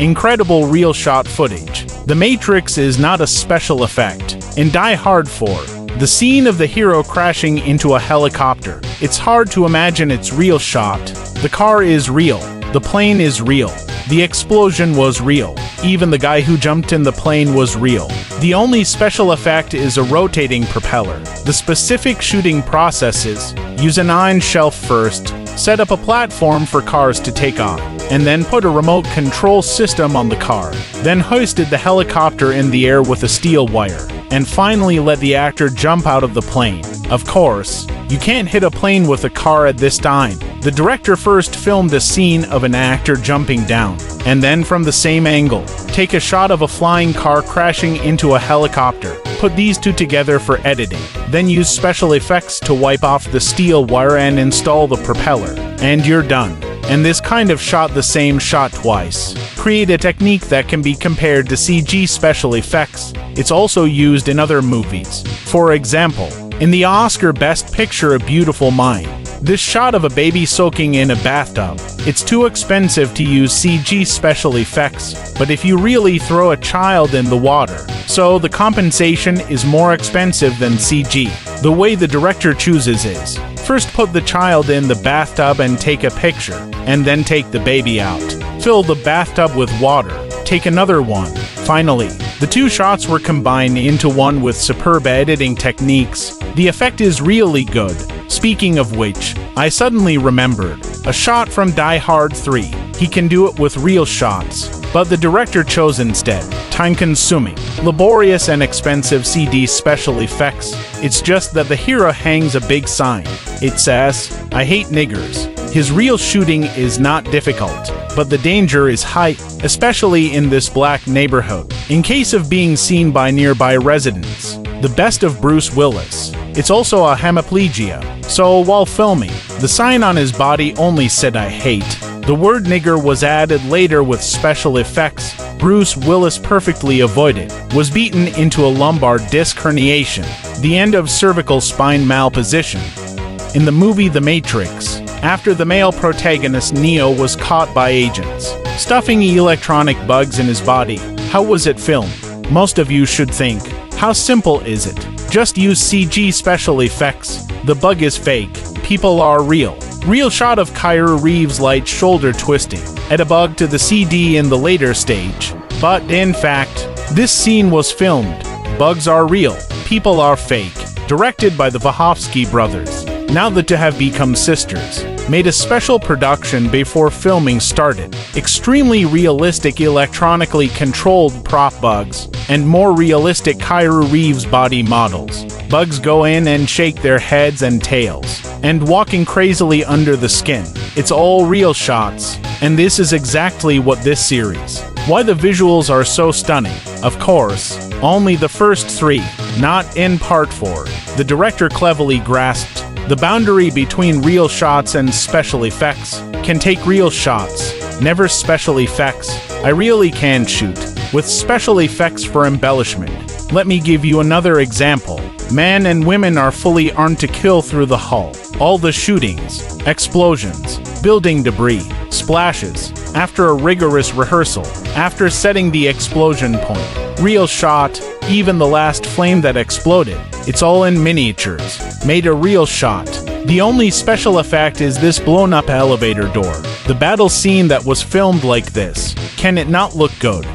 incredible real shot footage. The Matrix is not a special effect. In Die Hard 4, the scene of the hero crashing into a helicopter, it's hard to imagine it's real shot. The car is real. The plane is real. The explosion was real. Even the guy who jumped in the plane was real. The only special effect is a rotating propeller. The specific shooting processes: use an iron shelf first, set up a platform for cars to take off, and then put a remote control system on the car. Then hoisted the helicopter in the air with a steel wire, and finally let the actor jump out of the plane. Of course, you can't hit a plane with a car at this time. The director first filmed a scene of an actor jumping down, and then from the same angle, take a shot of a flying car crashing into a helicopter. Put these two together for editing. Then use special effects to wipe off the steel wire and install the propeller. And you're done. And this kind of shot the same shot twice. Create a technique that can be compared to CG special effects. It's also used in other movies. For example, in the Oscar Best Picture A Beautiful Mind, this shot of a baby soaking in a bathtub. It's too expensive to use CG special effects, but if you really throw a child in the water, so the compensation is more expensive than CG. The way the director chooses is, first put the child in the bathtub and take a picture, and then take the baby out. Fill the bathtub with water. Take another one. Finally, the two shots were combined into one with superb editing techniques. The effect is really good. Speaking of which, I suddenly remembered a shot from Die Hard 3. He can do it with real shots, but the director chose instead time-consuming, laborious and expensive CG special effects. It's just that the hero hangs a big sign. It says, "I hate niggers." His real shooting is not difficult, but the danger is high, especially in this black neighborhood, in case of being seen by nearby residents. The best of Bruce Willis. It's also a hemiplegia, so while filming, the sign on his body only said "I hate." The word nigger was added later with special effects. Bruce Willis perfectly avoided, was beaten into a lumbar disc herniation, the end of cervical spine malposition. In the movie The Matrix, after the male protagonist Neo was caught by agents stuffing electronic bugs in his body, how was it filmed? Most of you should think, how simple is it? Just use CG special effects. The bug is fake. People are real. Real shot of Keanu Reeves' light shoulder twisting. Add a bug to the CD in the later stage. But in fact, this scene was filmed. Bugs are real. People are fake. Directed by the Wachowski brothers. Now the two have become sisters. Made a special production before filming started. Extremely realistic electronically controlled prop bugs, and more realistic Keanu Reeves body models. Bugs go in and shake their heads and tails, and walking crazily under the skin. It's all real shots, and this is exactly what this series. Why the visuals are so stunning. Of course, only the first three, not in part 4. The director cleverly grasped the boundary between real shots and special effects. Can take real shots, never special effects. I really can shoot with special effects for embellishment. Let me give you another example. Men and women are fully armed to kill through the hull. All the shootings, explosions, building debris, splashes, after a rigorous rehearsal, after setting the explosion point. Real shot, even the last flame that exploded. It's all in miniatures. Made a real shot. The only special effect is this blown-up elevator door. The battle scene that was filmed like this. Can it not look good?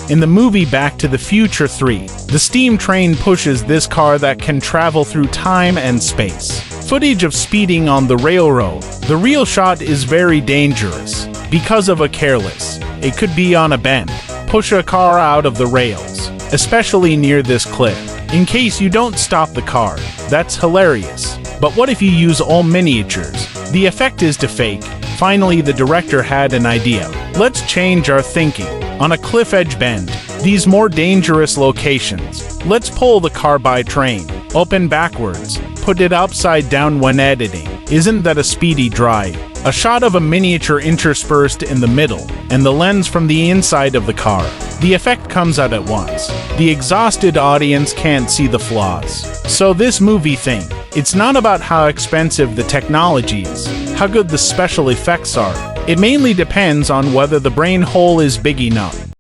In the movie Back to the Future 3, the steam train pushes this car that can travel through time and space. Footage of speeding on the railroad. The real shot is very dangerous. Because of a careless, it could be on a bend, push a car out of the rails, especially near this cliff. In case you don't stop the car, that's hilarious. But what if you use all miniatures? The effect is to fake. Finally, the director had an idea. Let's change our thinking. On a cliff edge bend, these more dangerous locations. Let's pull the car by train, open backwards, put it upside down when editing. Isn't that a speedy drive? a shot of a miniature interspersed in the middle, and the lens from the inside of the car. The effect comes out at once. The exhausted audience can't see the flaws. So this movie thing, it's not about how expensive the technology is, how good the special effects are. It mainly depends on whether the brain hole is big enough.